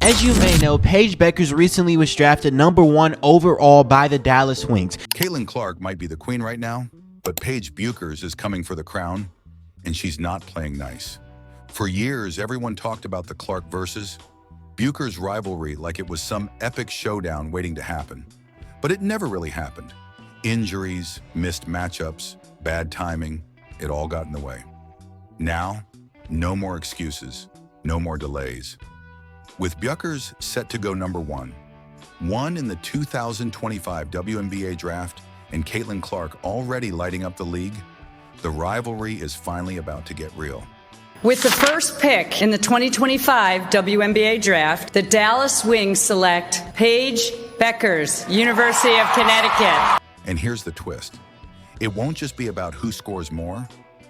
As you may know, Paige Bueckers recently was drafted #1 overall by the Dallas Wings. Caitlin Clark might be the queen right now, but Paige Bueckers is coming for the crown, and she's not playing nice. For years, everyone talked about the Clark versus Bueckers rivalry like it was some epic showdown waiting to happen. But it never really happened. Injuries, missed matchups, bad timing, it all got in the way. Now, no more excuses, no more delays. With Bueckers set to go #1, won in the 2025 WNBA draft, and Caitlin Clark already lighting up the league, the rivalry is finally about to get real. With the first pick in the 2025 WNBA draft, the Dallas Wings select Paige Bueckers, University of Connecticut. And here's the twist. It won't just be about who scores more,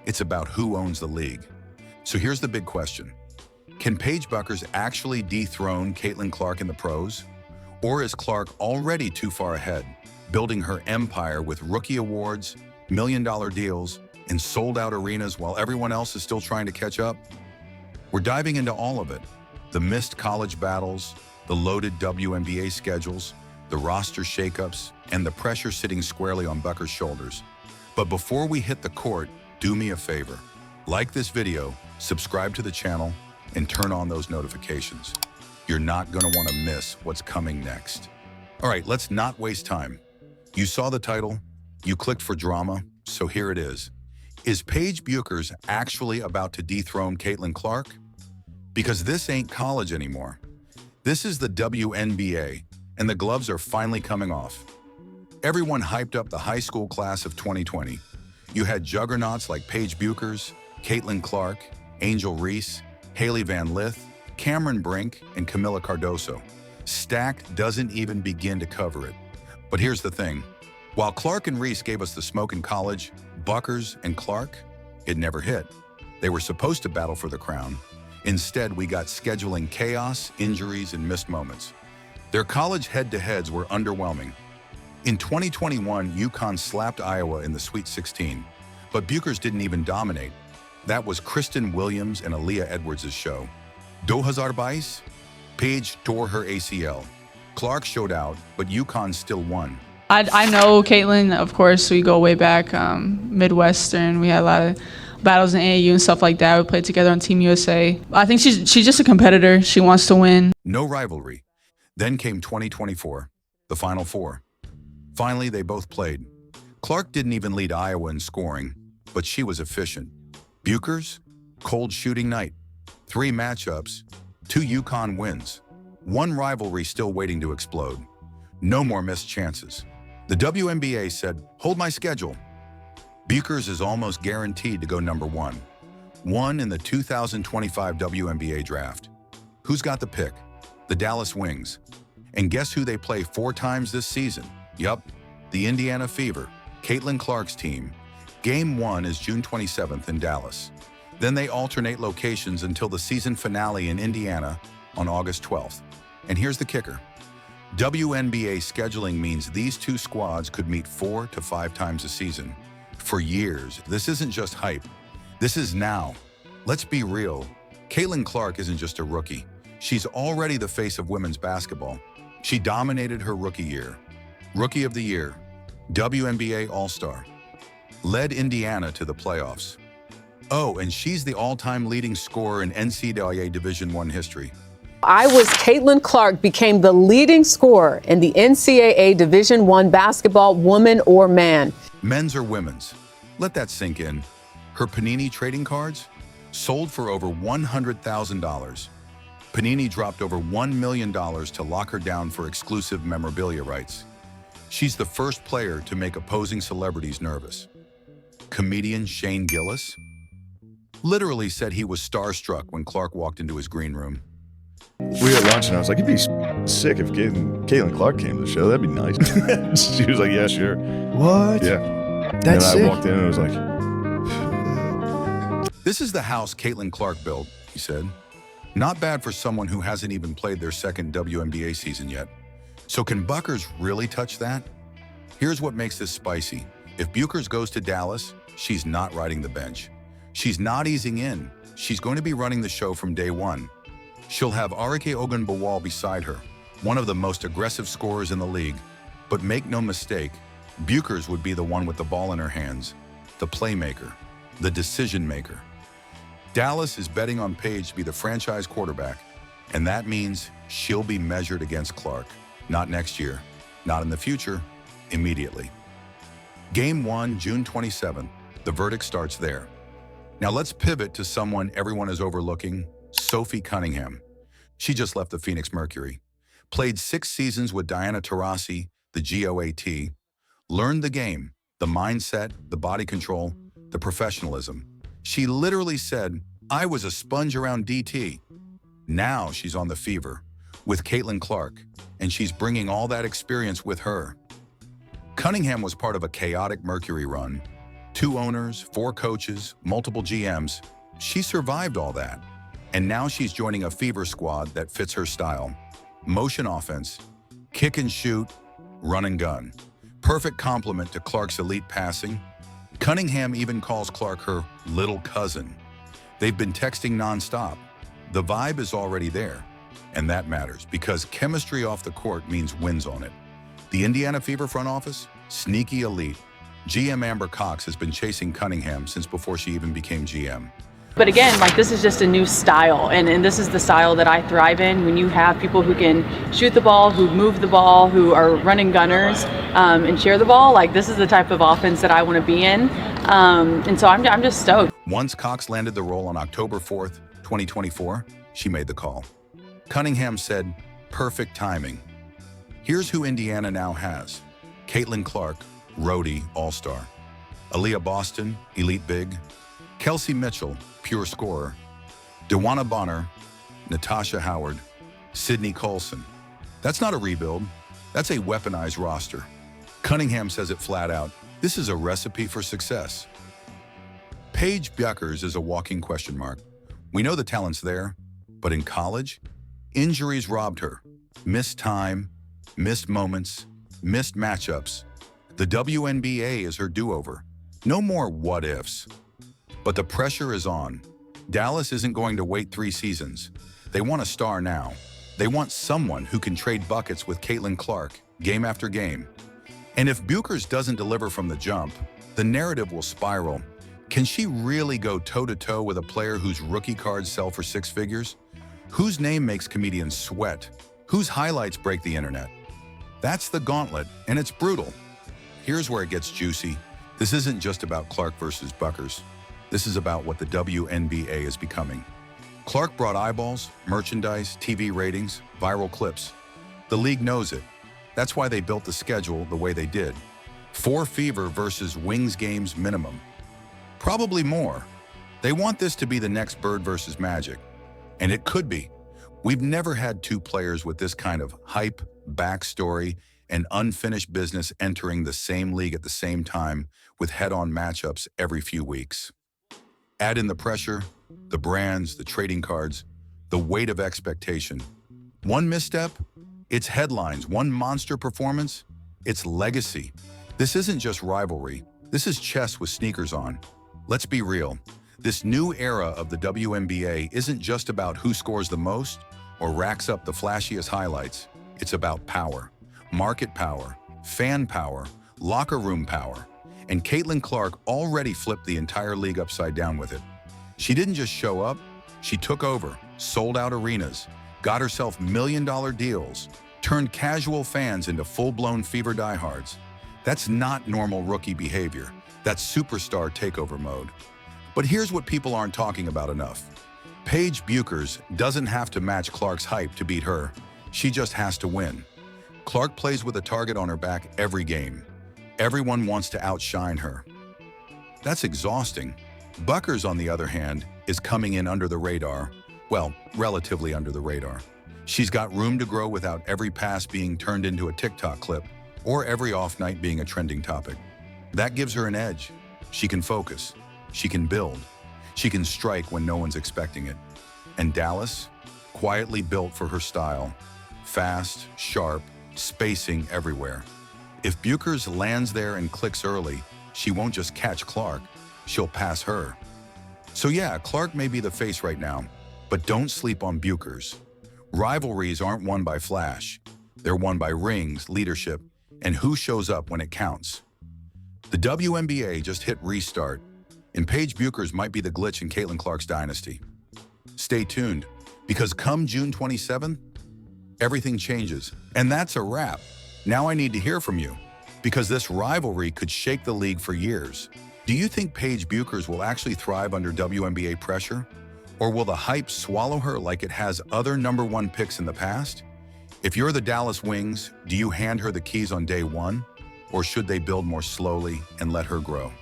it's about who owns the league. So here's the big question. Can Paige Bueckers actually dethrone Caitlin Clark in the pros? Or is Clark already too far ahead, building her empire with rookie awards, million-dollar deals, and sold-out arenas while everyone else is still trying to catch up? We're diving into all of it. The missed college battles, the loaded WNBA schedules, the roster shakeups, and the pressure sitting squarely on Bueckers' shoulders. But before we hit the court, do me a favor. Like this video, subscribe to the channel, and turn on those notifications. You're not gonna wanna miss what's coming next. All right, let's not waste time. You saw the title, you clicked for drama, so here it is. Is Paige Bueckers actually about to dethrone Caitlin Clark? Because this ain't college anymore. This is the WNBA, and the gloves are finally coming off. Everyone hyped up the high school class of 2020. You had juggernauts like Paige Bueckers, Caitlin Clark, Angel Reese, Haley Van Lith, Cameron Brink, and Camila Cardoso. Stacked doesn't even begin to cover it. But here's the thing. While Clark and Reese gave us the smoke in college, Bueckers and Clark, it never hit. They were supposed to battle for the crown. Instead, we got scheduling chaos, injuries, and missed moments. Their college head-to-heads were underwhelming. In 2021, UConn slapped Iowa in the Sweet 16, but Bueckers didn't even dominate. That was Kristen Williams and Aaliyah Edwards' show. 2022, Paige tore her ACL. Clark showed out, but UConn still won. I know Caitlin, of course, we go way back, Midwestern. We had a lot of battles in AAU and stuff like that. We played together on Team USA. I think she's just a competitor. She wants to win. No rivalry. Then came 2024, the Final Four. Finally, they both played. Clark didn't even lead Iowa in scoring, but she was efficient. Bueckers, cold shooting night. 3 matchups, 2 UConn wins. 1 rivalry still waiting to explode. No more missed chances. The WNBA said, hold my schedule. Bueckers is almost guaranteed to go #1. Won in the 2025 WNBA draft. Who's got the pick? The Dallas Wings. And guess who they play 4 times this season? Yup, the Indiana Fever, Caitlin Clark's team. Game 1 is June 27th in Dallas. Then they alternate locations until the season finale in Indiana on August 12th. And here's the kicker. WNBA scheduling means these 2 squads could meet 4 to 5 times a season. For years, this isn't just hype. This is now. Let's be real. Caitlin Clark isn't just a rookie. She's already the face of women's basketball. She dominated her rookie year. Rookie of the Year, WNBA All-Star. Led Indiana to the playoffs. Oh, and she's the all-time leading scorer in NCAA Division I history. Caitlin Clark became the leading scorer in the NCAA Division I basketball, woman or man. Men's or women's? Let that sink in. Her Panini trading cards sold for over $100,000. Panini dropped over $1 million to lock her down for exclusive memorabilia rights. She's the first player to make opposing celebrities nervous. Comedian Shane Gillis literally said he was starstruck when Clark walked into his green room. We were at lunch and I was like, it'd be sick if Caitlin Clark came to the show. That'd be nice. She was like, yeah, sure. What? Yeah. That's and sick. I walked in and I was like, This is the house Caitlin Clark built, he said. Not bad for someone who hasn't even played their second WNBA season yet. So can Bueckers really touch that? Here's what makes this spicy. If Bueckers goes to Dallas, she's not riding the bench. She's not easing in. She's going to be running the show from day one. She'll have Arike Ogunbowale beside her, one of the most aggressive scorers in the league. But make no mistake, Bueckers would be the one with the ball in her hands, the playmaker, the decision maker. Dallas is betting on Paige to be the franchise quarterback, and that means she'll be measured against Clark. Not next year, not in the future, immediately. Game 1, June 27th. The verdict starts there. Now let's pivot to someone everyone is overlooking, Sophie Cunningham. She just left the Phoenix Mercury, played 6 seasons with Diana Taurasi, the GOAT, learned the game, the mindset, the body control, the professionalism. She literally said, "I was a sponge around DT." Now she's on the Fever with Caitlin Clark, and she's bringing all that experience with her. Cunningham was part of a chaotic Mercury run. 2 owners, 4 coaches, multiple GMs. She survived all that. And now she's joining a Fever squad that fits her style. Motion offense, kick and shoot, run and gun. Perfect complement to Clark's elite passing. Cunningham even calls Clark her little cousin. They've been texting nonstop. The vibe is already there. And that matters because chemistry off the court means wins on it. The Indiana Fever front office, sneaky elite. GM Amber Cox has been chasing Cunningham since before she even became GM. But again, like, this is just a new style, and this is the style that I thrive in. When you have people who can shoot the ball, who move the ball, who are running gunners, and share the ball, like, this is the type of offense that I want to be in. And so I'm just stoked. Once Cox landed the role on October 4th, 2024, she made the call. Cunningham said, "Perfect timing." Here's who Indiana now has. Caitlin Clark, roadie all-star. Aaliyah Boston, elite big. Kelsey Mitchell, pure scorer. DeWanna Bonner, Natasha Howard, Sydney Colson. That's not a rebuild. That's a weaponized roster. Cunningham says it flat out. This is a recipe for success. Paige Bueckers is a walking question mark. We know the talent's there, but in college, injuries robbed her. Missed time, missed moments, missed matchups. The WNBA is her do-over. No more what-ifs. But the pressure is on. Dallas isn't going to wait 3 seasons. They want a star now. They want someone who can trade buckets with Caitlin Clark, game after game. And if Bueckers doesn't deliver from the jump, the narrative will spiral. Can she really go toe-to-toe with a player whose rookie cards sell for 6 figures? Whose name makes comedians sweat? Whose highlights break the internet? That's the gauntlet, and it's brutal. Here's where it gets juicy. This isn't just about Clark versus Bueckers. This is about what the WNBA is becoming. Clark brought eyeballs, merchandise, TV ratings, viral clips. The league knows it. That's why they built the schedule the way they did. 4 Fever versus Wings games minimum. Probably more. They want this to be the next Bird versus Magic. And it could be. We've never had 2 players with this kind of hype, backstory, and unfinished business entering the same league at the same time with head-on matchups every few weeks. Add in the pressure, the brands, the trading cards, the weight of expectation. One misstep, it's headlines. One monster performance, it's legacy. This isn't just rivalry. This is chess with sneakers on. Let's be real. This new era of the WNBA isn't just about who scores the most or racks up the flashiest highlights. It's about power, market power, fan power, locker room power. And Caitlin Clark already flipped the entire league upside down with it. She didn't just show up, she took over, sold out arenas, got herself million-dollar deals, turned casual fans into full-blown Fever diehards. That's not normal rookie behavior. That's superstar takeover mode. But here's what people aren't talking about enough. Paige Bueckers doesn't have to match Clark's hype to beat her. She just has to win. Clark plays with a target on her back every game. Everyone wants to outshine her. That's exhausting. Bueckers, on the other hand, is coming in under the radar. Well, relatively under the radar. She's got room to grow without every pass being turned into a TikTok clip or every off night being a trending topic. That gives her an edge. She can focus. She can build. She can strike when no one's expecting it. And Dallas, quietly built for her style. Fast, sharp, spacing everywhere. If Bueckers lands there and clicks early, she won't just catch Clark, she'll pass her. So yeah, Clark may be the face right now, But don't sleep on Bueckers. Rivalries aren't won by flash. They're won by rings, leadership, and who shows up when it counts. The WNBA just hit restart, and Paige Bueckers might be the glitch in Caitlin Clark's dynasty. Stay tuned, because come June 27th, everything changes, and that's a wrap. Now I need to hear from you, because this rivalry could shake the league for years. Do you think Paige Bueckers will actually thrive under WNBA pressure? Or will the hype swallow her like it has other #1 picks in the past? If you're the Dallas Wings, do you hand her the keys on day one? Or should they build more slowly and let her grow?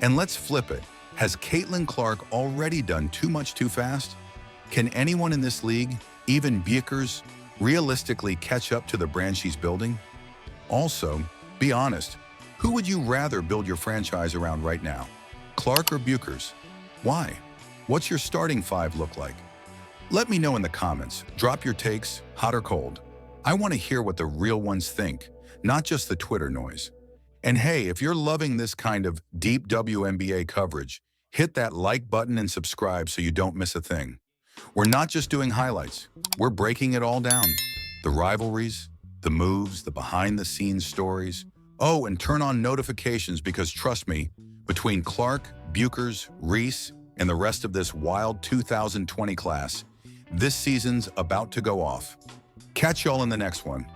And let's flip it. Has Caitlin Clark already done too much too fast? Can anyone in this league, even Bueckers, realistically catch up to the brand she's building? Also, be honest, who would you rather build your franchise around right now? Clark or Bueckers? Why? What's your starting five look like? Let me know in the comments. Drop your takes, hot or cold. I want to hear what the real ones think, not just the Twitter noise. And hey, if you're loving this kind of deep WNBA coverage, hit that like button and subscribe so you don't miss a thing. We're not just doing highlights, we're breaking it all down. The rivalries, the moves, the behind-the-scenes stories. Oh, and turn on notifications because trust me, between Clark, Bueckers, Reese, and the rest of this wild 2020 class, this season's about to go off. Catch y'all in the next one.